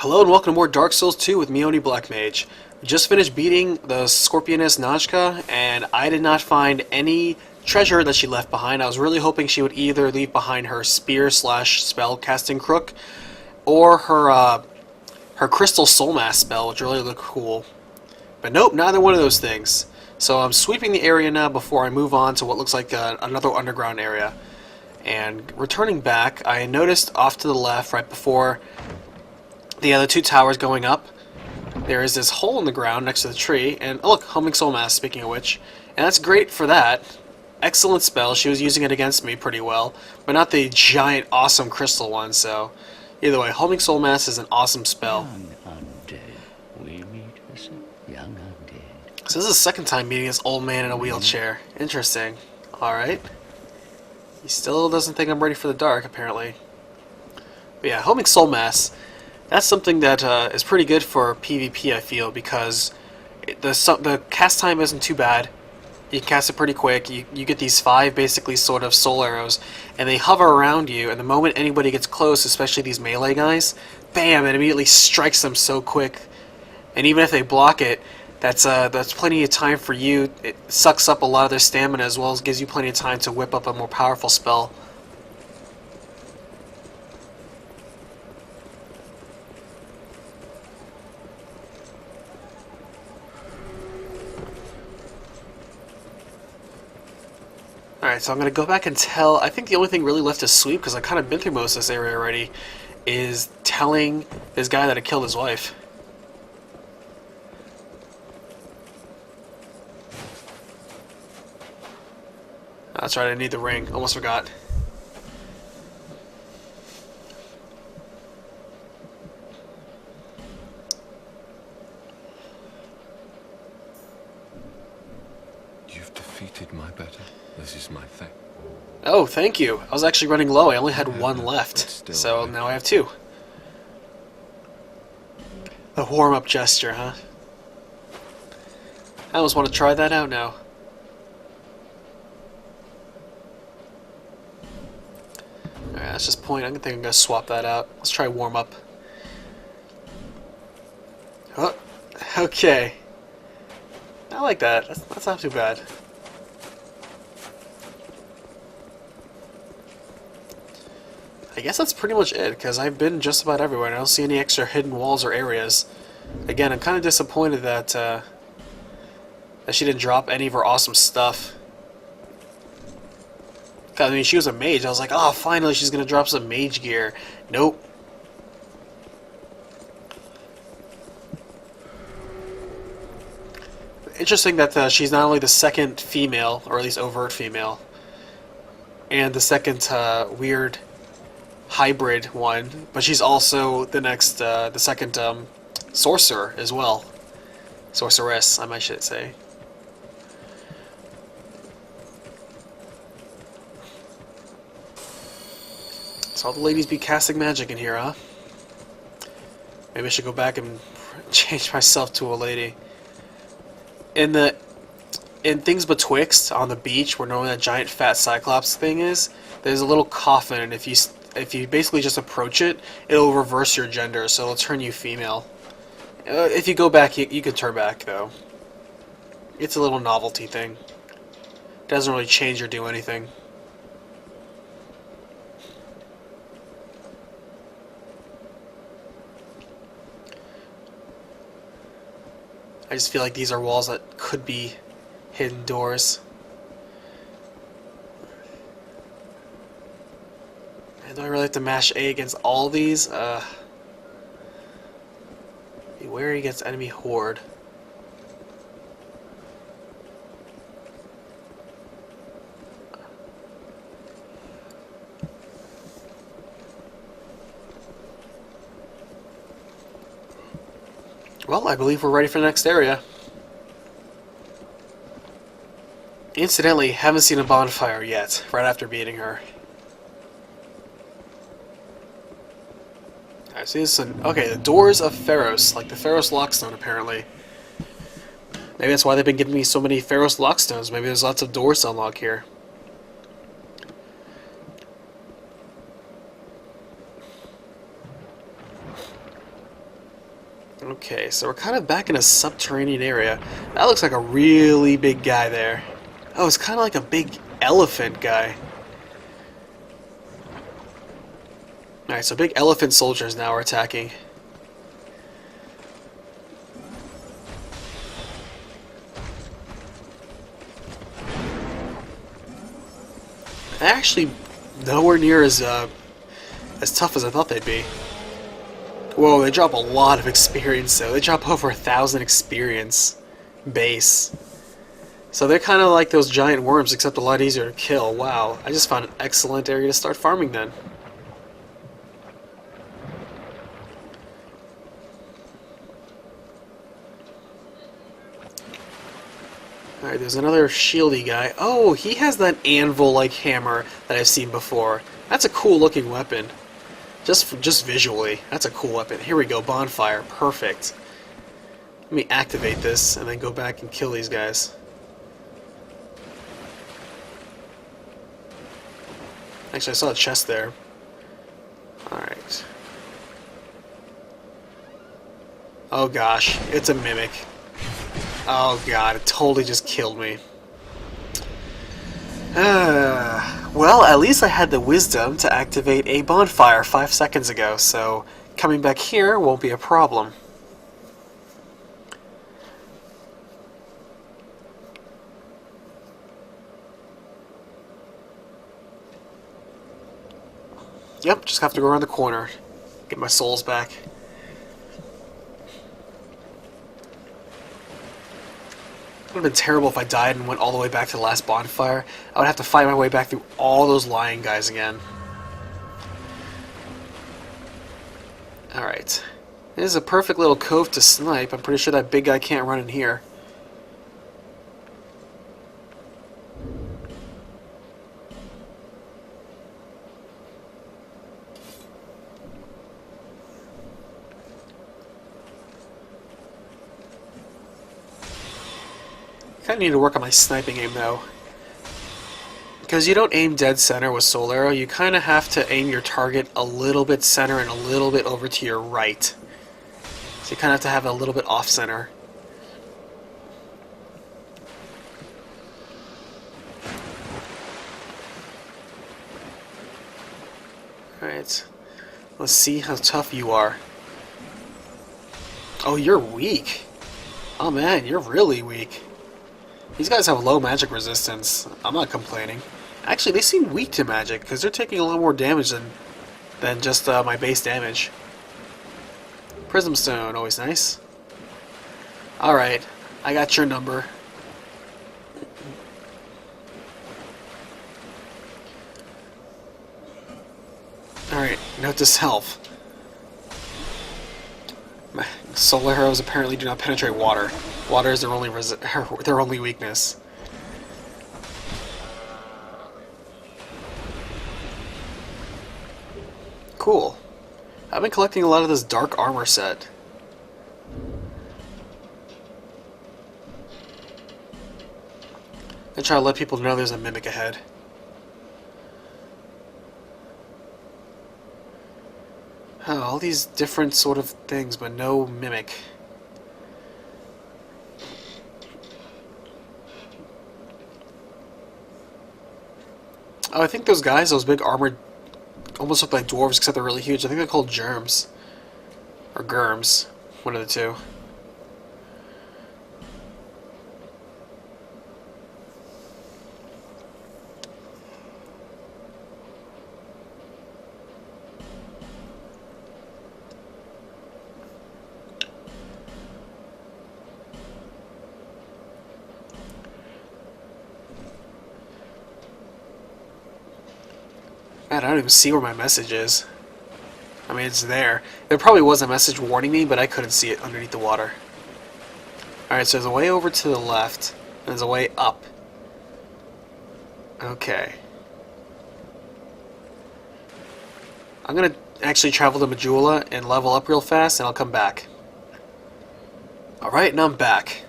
Hello and welcome to more Dark Souls 2 with me, Oni Black Mage. We just finished beating the Scorpioness Najka, and I did not find any treasure that she left behind. I was really hoping she would either leave behind her spear slash spell casting crook, or her crystal soul mass spell, which really looked cool. But nope, neither one of those things. So I'm sweeping the area now before I move on to what looks like another underground area. And returning back, I noticed off to the left, right before the other two towers going up, there is this hole in the ground next to the tree, and oh look, Homing Soul Mass, speaking of which, and that's great for that. Excellent spell, she was using it against me pretty well, but not the giant awesome crystal one, so either way, Homing Soul Mass is an awesome spell. Young undead, we meet as a young undead. So this is the second time meeting this old man in a wheelchair. Interesting. Alright. He still doesn't think I'm ready for the dark, apparently. But yeah, Homing Soul Mass, that's something that is pretty good for PvP, I feel, because the cast time isn't too bad. You can cast it pretty quick. You get these 5 basically sort of soul arrows, and they hover around you, and the moment anybody gets close, especially these melee guys, bam, it immediately strikes them so quick. And even if they block it, that's plenty of time for you. It sucks up a lot of their stamina, as well as gives you plenty of time to whip up a more powerful spell. Alright, so I'm going to go back and tell, I think the only thing really left to sweep, because I've kind of been through most of this area already, is telling this guy that I killed his wife. That's right, I need the ring. Almost forgot. You've defeated my better. This is my thing. Oh, thank you. I was actually running low. I only had one left. So now I have 2. The warm-up gesture, huh? I almost want to try that out now. Alright, that's just point. I think I'm going to swap that out. Let's try warm-up. Oh, okay. I like that. That's not too bad. I guess that's pretty much it, because I've been just about everywhere, and I don't see any extra hidden walls or areas. Again, I'm kind of disappointed that that she didn't drop any of her awesome stuff. I mean, she was a mage. I was like, oh, finally she's going to drop some mage gear. Nope. Interesting that she's not only the second female, or at least overt female, and the second weird hybrid one, but she's also the second sorcerer as well. Sorceress, I might should say. So all the ladies be casting magic in here, huh? Maybe I should go back and change myself to a lady. In things betwixt, on the beach, where normally that giant fat cyclops thing is, there's a little coffin, and if you basically just approach it, it'll reverse your gender, so it'll turn you female. If you go back, you can turn back, though. It's a little novelty thing. Doesn't really change or do anything. I just feel like these are walls that could be hidden doors. And do I really have to mash A against all these? Beware against enemy horde. Well, I believe we're ready for the next area. Incidentally, haven't seen a bonfire yet, right after beating her. Alright, so this is okay, the Doors of Pharros, like the Pharros Lockstone, apparently. Maybe that's why they've been giving me so many Pharros Lockstones. Maybe there's lots of doors to unlock here. Okay, so we're kind of back in a subterranean area. That looks like a really big guy there. Oh, it's kind of like a big elephant guy. Alright, so big elephant soldiers now are attacking. They're actually nowhere near as tough as I thought they'd be. Whoa, they drop a lot of experience though. They drop over 1,000 experience base. So they're kind of like those giant worms, except a lot easier to kill. Wow, I just found an excellent area to start farming then. Alright, there's another shieldy guy. Oh, he has that anvil-like hammer that I've seen before. That's a cool looking weapon. Just visually, that's a cool weapon. Here we go, bonfire, perfect. Let me activate this and then go back and kill these guys. Actually, I saw a chest there. Alright. Oh gosh, it's a mimic. Oh god, it totally just killed me. Well, at least I had the wisdom to activate a bonfire 5 seconds ago, so coming back here won't be a problem. Yep, just have to go around the corner. Get my souls back. It would have been terrible if I died and went all the way back to the last bonfire. I would have to fight my way back through all those lion guys again. Alright. This is a perfect little cove to snipe. I'm pretty sure that big guy can't run in here. I need to work on my sniping aim though. Because you don't aim dead center with Soul Arrow, you kind of have to aim your target a little bit center and a little bit over to your right. So you kind of have to have it a little bit off center. Alright. Let's see how tough you are. Oh, you're weak. Oh man, you're really weak. These guys have low magic resistance. I'm not complaining. Actually, they seem weak to magic, because they're taking a lot more damage than just my base damage. Prism Stone, always nice. Alright, I got your number. Alright, note to self. Solar arrows apparently do not penetrate water. Water is their only weakness. Cool. I've been collecting a lot of this dark armor set. I try to let people know there's a mimic ahead. Oh, all these different sort of things, but no mimic. Oh, I think those guys, those big armored, almost look like dwarves, except they're really huge. I think they're called germs. Or germs. One of the two. Man, I don't even see where my message is. I mean, it's there. There probably was a message warning me, but I couldn't see it underneath the water. Alright, so there's a way over to the left, and there's a way up. Okay. I'm gonna actually travel to Majula and level up real fast, and I'll come back. Alright, and I'm back.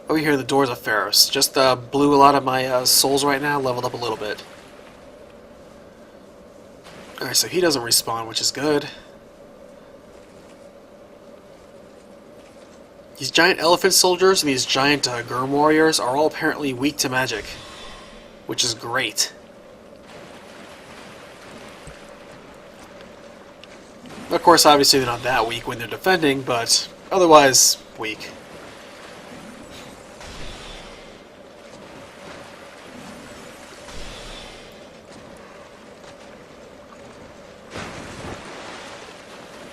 Over here, the Doors of Pharros. Just blew a lot of my souls right now, leveled up a little bit. Alright, so he doesn't respawn, which is good. These giant elephant soldiers and these giant Gurm warriors are all apparently weak to magic, which is great. Of course, obviously they're not that weak when they're defending, but otherwise weak.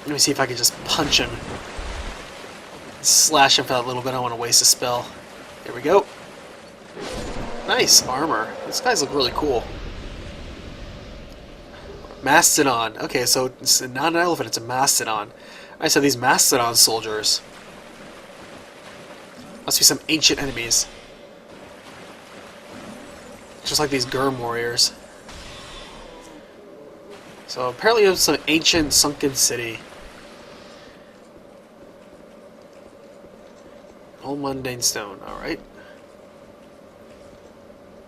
Let me see if I can just punch him. Slash him for that little bit. I don't want to waste a spell. Here we go. Nice armor. These guys look really cool. Mastodon. Okay, so it's not an elephant, it's a mastodon. I said these mastodon soldiers. Must be some ancient enemies. Just like these Gurm warriors. So apparently it was some ancient sunken city. Old mundane stone, alright.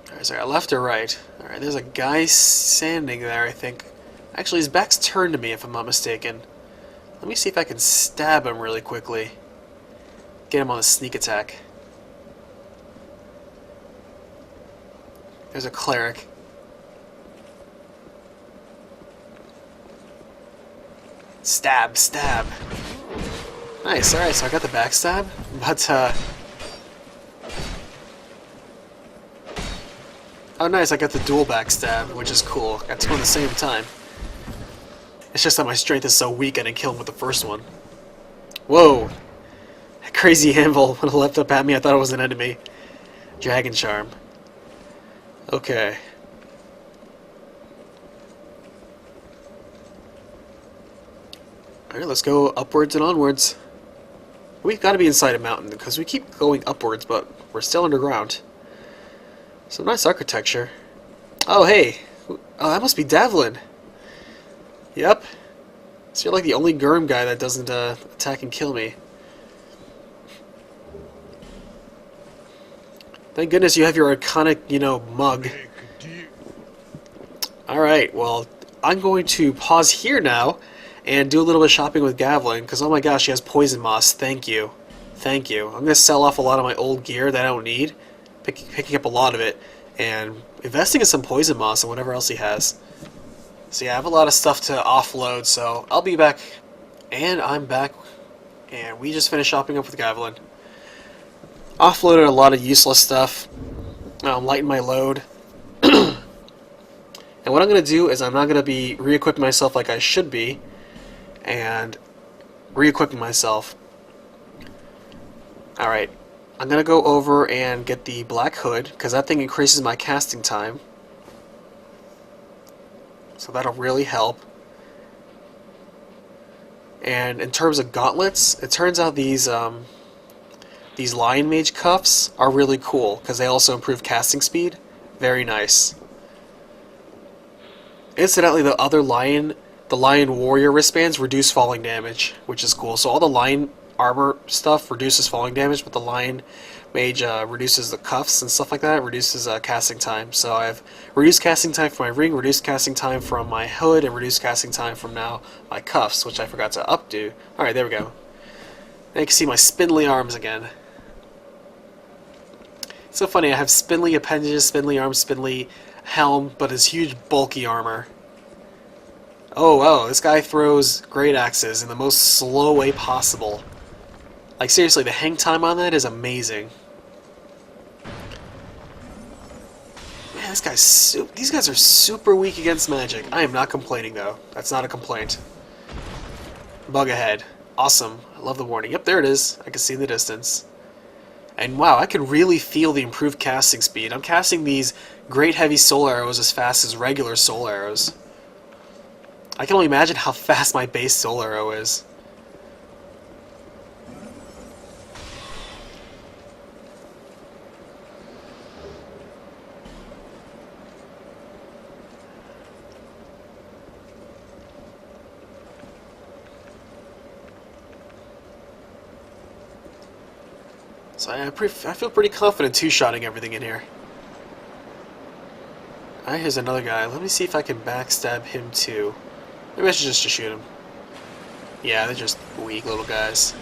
Alright, so I got left or right? Alright, there's a guy standing there, I think. Actually, his back's turned to me, if I'm not mistaken. Let me see if I can stab him really quickly. Get him on a sneak attack. There's a cleric. Stab, stab. Nice, alright, so I got the backstab, but, oh nice, I got the dual backstab, which is cool. Got two at the same time. It's just that my strength is so weak I didn't kill him with the first one. Whoa! That crazy anvil when it leapt up at me, I thought it was an enemy. Dragon Charm. Okay. Alright, let's go upwards and onwards. We've got to be inside a mountain, because we keep going upwards, but we're still underground. Some nice architecture. Oh, hey! Oh, that must be Davlin. Yep. So you're like the only Gurm guy that doesn't attack and kill me. Thank goodness you have your iconic, you know, mug. Alright, well, I'm going to pause here now and do a little bit of shopping with Gavlin, because oh my gosh, she has poison moss. Thank you. Thank you. I'm going to sell off a lot of my old gear that I don't need, picking up a lot of it, and investing in some poison moss and whatever else he has. So yeah, I have a lot of stuff to offload, so I'll be back. And I'm back, and we just finished shopping up with Gavlin. Offloaded a lot of useless stuff, lighten my load. And what I'm going to do is I'm not going to be re-equipping myself like I should be, and re-equipping myself. Alright, I'm going to go over and get the Black Hood, because that thing increases my casting time. So that'll really help. And in terms of gauntlets, it turns out these Lion Mage cuffs are really cool, because they also improve casting speed. Very nice. Incidentally, the other Lion Warrior wristbands reduce falling damage, which is cool. So all the Lion armor stuff reduces falling damage, but the Lion Mage reduces the cuffs and stuff like that, reduces casting time. So I have reduced casting time from my ring, reduced casting time from my hood, and reduced casting time from now my cuffs, which I forgot to updo. Alright, there we go. Now you can see my spindly arms again. It's so funny, I have spindly appendages, spindly arms, spindly helm, but his huge bulky armor. Oh wow, this guy throws great axes in the most slow way possible. Like seriously, the hang time on that is amazing. Man, these guys are super weak against magic. I am not complaining though. That's not a complaint. Bug ahead. Awesome. I love the warning. Yep, there it is. I can see in the distance. And wow, I can really feel the improved casting speed. I'm casting these great heavy soul arrows as fast as regular soul arrows. I can only imagine how fast my base soul arrow is. So I feel pretty confident two-shotting everything in here. Alright, here's another guy. Let me see if I can backstab him too. Maybe I should just shoot him. Yeah, they're just weak little guys.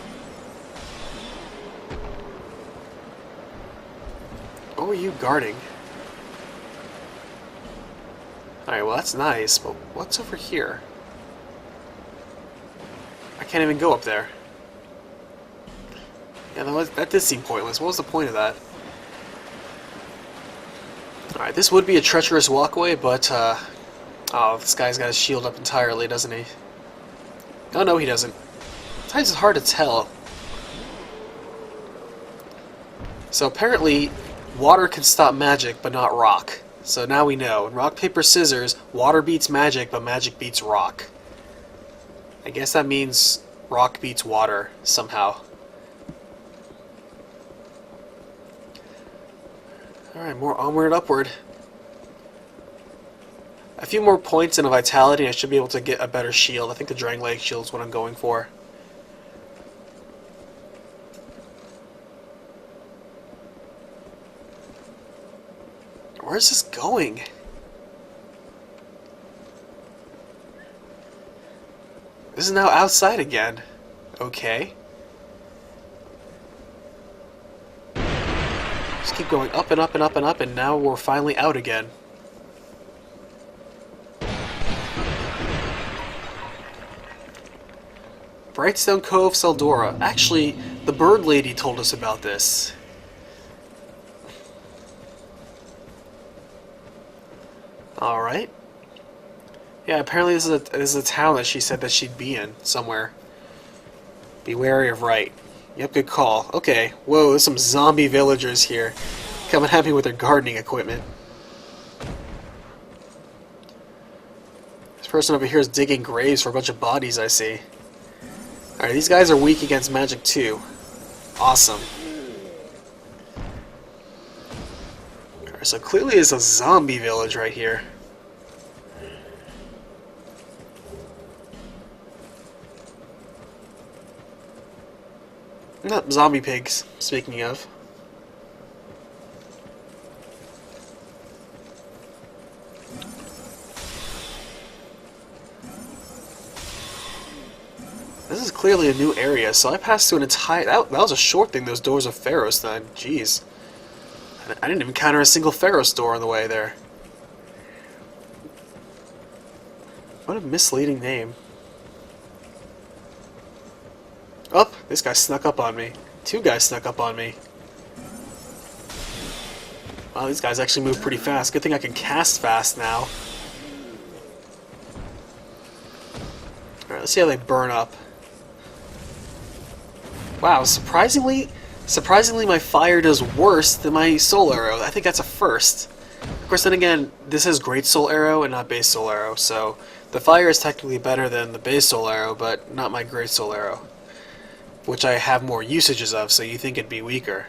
What were you guarding? Alright, well that's nice, but what's over here? I can't even go up there. Yeah, that did seem pointless. What was the point of that? Alright, this would be a treacherous walkway, but, oh, this guy's got his shield up entirely, doesn't he? Oh, no, he doesn't. Sometimes it's hard to tell. So apparently, water can stop magic, but not rock. So now we know. In rock, paper, scissors, water beats magic, but magic beats rock. I guess that means rock beats water, somehow. Alright, more onward and upward. A few more points and a vitality, and I should be able to get a better shield. I think the Drang Leg shield is what I'm going for. Where's this going? This is now outside again. Okay. Just keep going up and up and up and up, and now we're finally out again. Brightstone Cove Tseldora. Actually, the bird lady told us about this. Alright. Yeah, apparently this is a town that she said that she'd be in, somewhere. Be wary of right. Yep, good call. Okay, whoa, there's some zombie villagers here. Coming at me with their gardening equipment. This person over here is digging graves for a bunch of bodies, I see. Alright, these guys are weak against magic too. Awesome. Alright, so clearly it's a zombie village right here. Not zombie pigs, speaking of. This is clearly a new area, so I passed through an entire... That was a short thing, those Doors of Pharros then. Jeez. I didn't even encounter a single Pharros door on the way there. What a misleading name. Oh, this guy snuck up on me. Two guys snuck up on me. Wow, these guys actually move pretty fast. Good thing I can cast fast now. Alright, let's see how they burn up. Wow, surprisingly my fire does worse than my soul arrow. I think that's a first. Of course, then again, this is great soul arrow and not base soul arrow, so the fire is technically better than the base soul arrow, but not my great soul arrow, which I have more usages of, so you think it'd be weaker.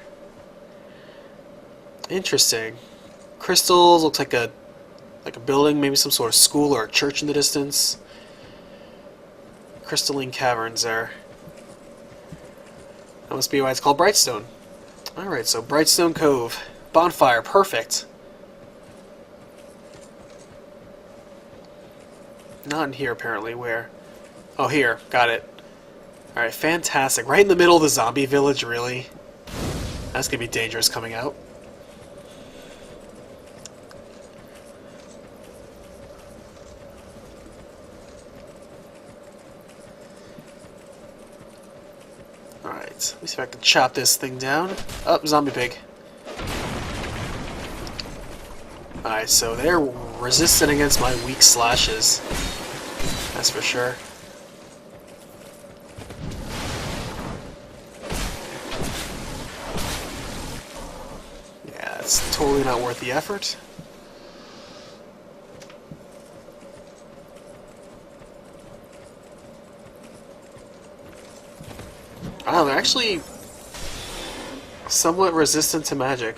Interesting. Crystals, looks like a building, maybe some sort of school or a church in the distance. Crystalline caverns there. That must be why it's called Brightstone. Alright, so Brightstone Cove. Bonfire, perfect. Not in here, apparently. Where? Oh, here. Got it. Alright, fantastic. Right in the middle of the zombie village, really? That's gonna be dangerous coming out. Alright, let me see if I can chop this thing down. Oh, zombie pig. Alright, so they're resistant against my weak slashes. That's for sure. Yeah, it's totally not worth the effort. Wow, they're actually somewhat resistant to magic.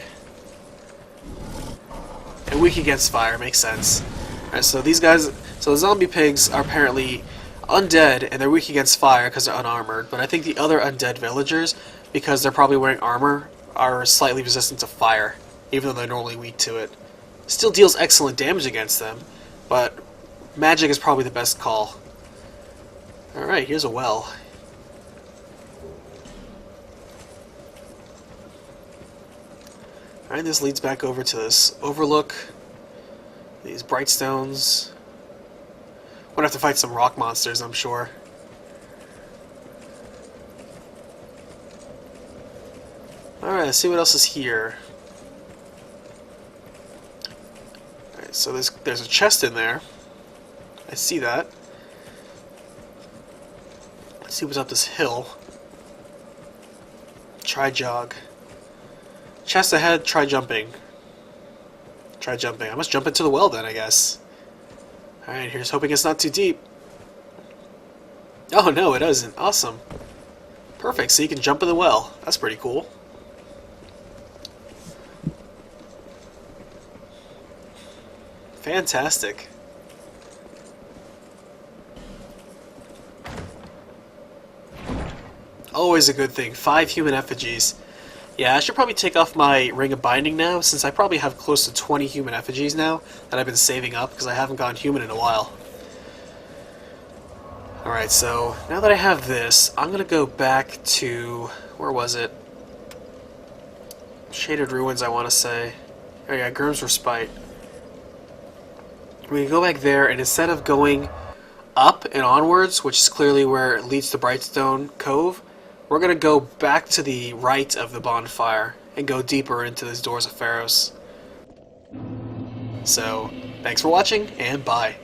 And weak against fire, makes sense. Alright, so these guys, so the zombie pigs are apparently undead, and they're weak against fire because they're unarmored, but I think the other undead villagers, because they're probably wearing armor, are slightly resistant to fire, even though they're normally weak to it. Still deals excellent damage against them, but magic is probably the best call. Alright, here's a well. Alright, this leads back over to this overlook. These Brightstones. We'll have to fight some rock monsters, I'm sure. Alright, let's see what else is here. Alright, so there's a chest in there. I see that. Let's see what's up this hill. Try jog. Chest ahead, try jumping. Try jumping. I must jump into the well then, I guess. Alright, here's hoping it's not too deep. Oh no, it isn't. Awesome. Perfect, so you can jump in the well. That's pretty cool. Fantastic. Always a good thing. 5 human effigies. Yeah, I should probably take off my Ring of Binding now, since I probably have close to 20 human effigies now that I've been saving up, because I haven't gone human in a while. Alright, so now that I have this, I'm going to go back to... where was it? Shaded Ruins, I want to say. Oh yeah, Grim's Respite. We can go back there, and instead of going up and onwards, which is clearly where it leads to Brightstone Cove, we're going to go back to the right of the bonfire and go deeper into this Doors of Pharros. So, thanks for watching, and bye.